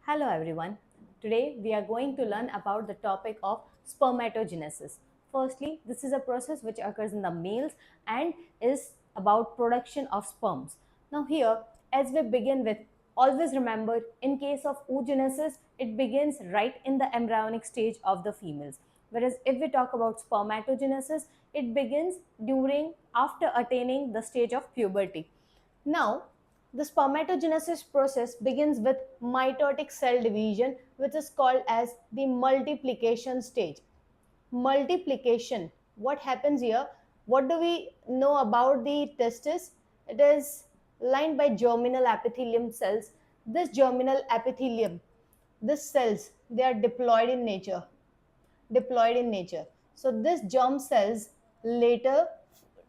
Hello everyone. Today we are going to learn about the topic of spermatogenesis. Firstly, this is a process which occurs in the males and is about production of sperms. Now here, as we begin with, always remember in case of oogenesis, it begins right in the embryonic stage of the females. Whereas if we talk about spermatogenesis, it begins during after attaining the stage of puberty. Now, the spermatogenesis process begins with mitotic cell division, which is called as the multiplication stage. Multiplication. What happens here? What do we know about the testis? It is lined by germinal epithelium cells. This germinal epithelium, these cells, they are diploid in nature. Diploid in nature. So, these germ cells later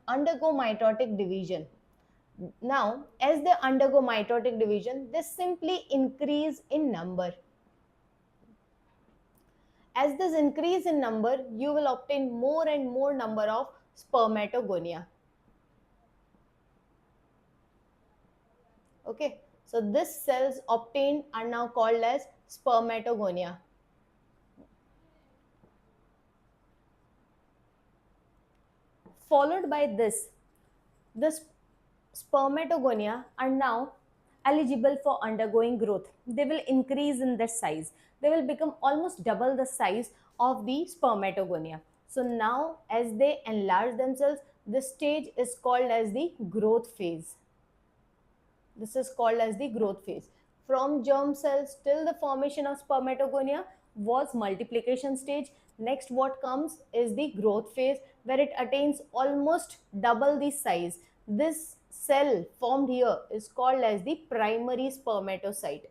undergo mitotic division. Now, as they undergo mitotic division, they simply increase in number. As this increase in number, you will obtain more and more number of spermatogonia. Okay, so these cells obtained are now called as spermatogonia. Followed by this spermatogonia are now eligible for undergoing growth. They will increase in their size. They will become almost double the size of the spermatogonia. So now as they enlarge themselves, this stage is called as the growth phase. This is called as the growth phase. From germ cells till the formation of spermatogonia was multiplication stage. Next what comes is the growth phase where it attains almost double the size. This cell formed here is called as the primary spermatocyte.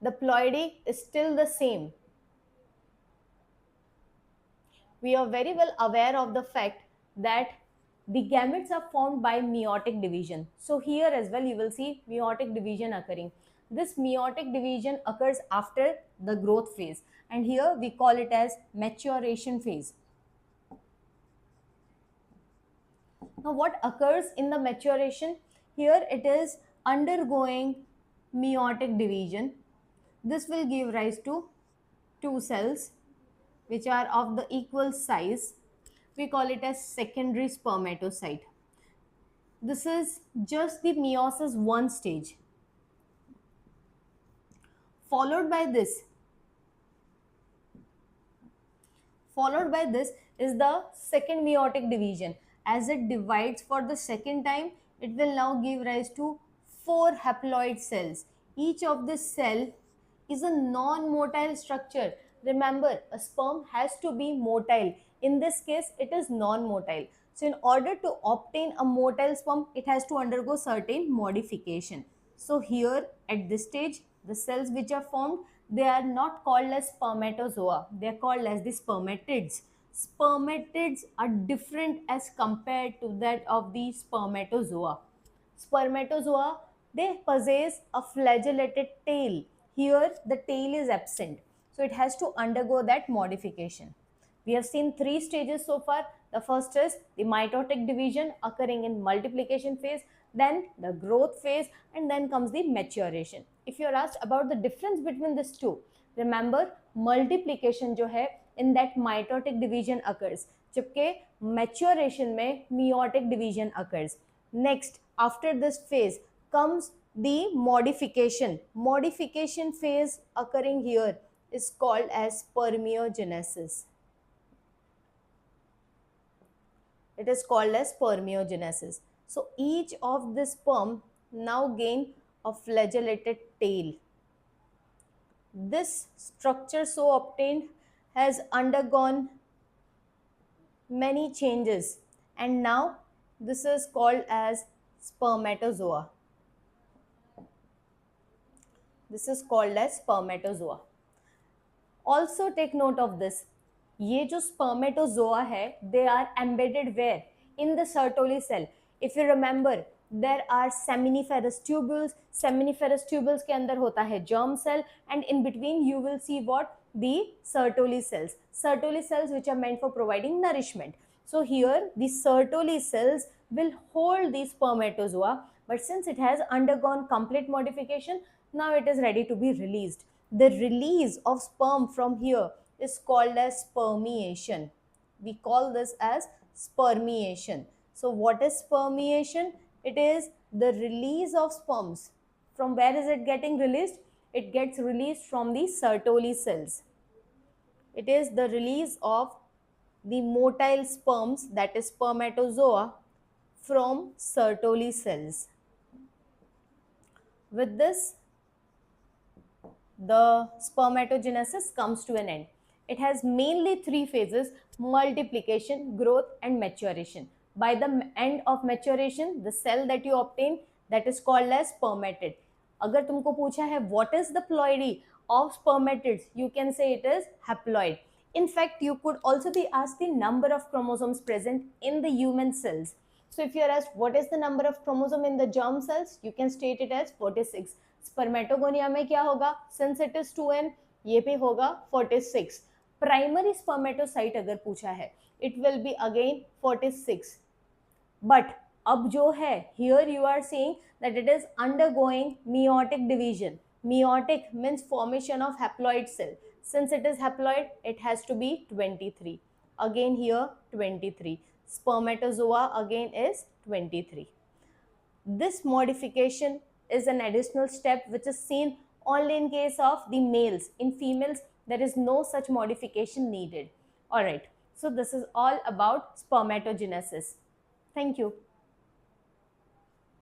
The ploidy is still the same. We are very well aware of the fact that the gametes are formed by meiotic division. So here as well you will see meiotic division occurring. This meiotic division occurs after the growth phase, and here we call it as maturation phase. Now what occurs in the maturation? Here it is undergoing meiotic division. This will give rise to two cells which are of the equal size. We call it as secondary spermatocyte. This is just the meiosis 1 stage. Followed by this, followed by this is the second meiotic division. As it divides for the second time, it will now give rise to 4 haploid cells. Each of this cell is a non-motile structure. Remember, a sperm has to be motile. In this case, it is non-motile. So in order to obtain a motile sperm, it has to undergo certain modification. So here at this stage, the cells which are formed, they are not called as spermatozoa. They are called as the spermatids. Spermatids are different as compared to that of the spermatozoa. Spermatozoa, they possess a flagellated tail. Here the tail is absent. So it has to undergo that modification. We have seen 3 stages so far. The first is the mitotic division occurring in multiplication phase, then the growth phase, and then comes the maturation. If you are asked about the difference between these two, remember multiplication जो है in that mitotic division occurs, जबकि maturation में meiotic division occurs. Next, after this phase comes the modification. Modification phase occurring here is called as spermiogenesis. It is called as spermiogenesis. So each of this sperm now gain a flagellated tail. This structure so obtained has undergone many changes, and now this is called as spermatozoa. This is called as spermatozoa. Also take note of this. ये जो spermatozoa है, they are embedded where? In the Sertoli cell. If you remember, there are seminiferous tubules. Seminiferous tubules के अंदर होता है germ cell, and in between you will see what? The Sertoli cells. Sertoli cells which are meant for providing nourishment. So here the Sertoli cells will hold the spermatozoa. but since it has undergone complete modification, now it is ready to be released. The release of sperm from here is called as spermiation. We call this as spermiation. So what is spermiation? It is the release of sperms. From where is it getting released? It gets released from the Sertoli cells. It is the release of the motile sperms, that is spermatozoa, from Sertoli cells. With this, the spermatogenesis comes to an end. It has mainly three phases: multiplication, growth, and maturation. By the end of maturation, the cell that you obtain, that is called as spermatid. अगर तुमको पूछा है what is the ploidy of spermatids, you can say it is haploid. In fact, you could also be asked the number of chromosomes present in the human cells. So if you are asked what is the number of chromosome in the germ cells, you can state it as 46. Spermatogonia में क्या होगा? Since it is 2n, ये पे होगा 46. Primary spermatocyte अगर पूछा है, it will be again 46. But अब जो है, here you are seeing that it is undergoing meiotic division. Meiotic means formation of haploid cell. Since it is haploid, it has to be 23. Again here 23. Spermatozoa again is 23. This modification is an additional step which is seen only in case of the males. In females, there is no such modification needed. Alright, so this is all about spermatogenesis. Thank you.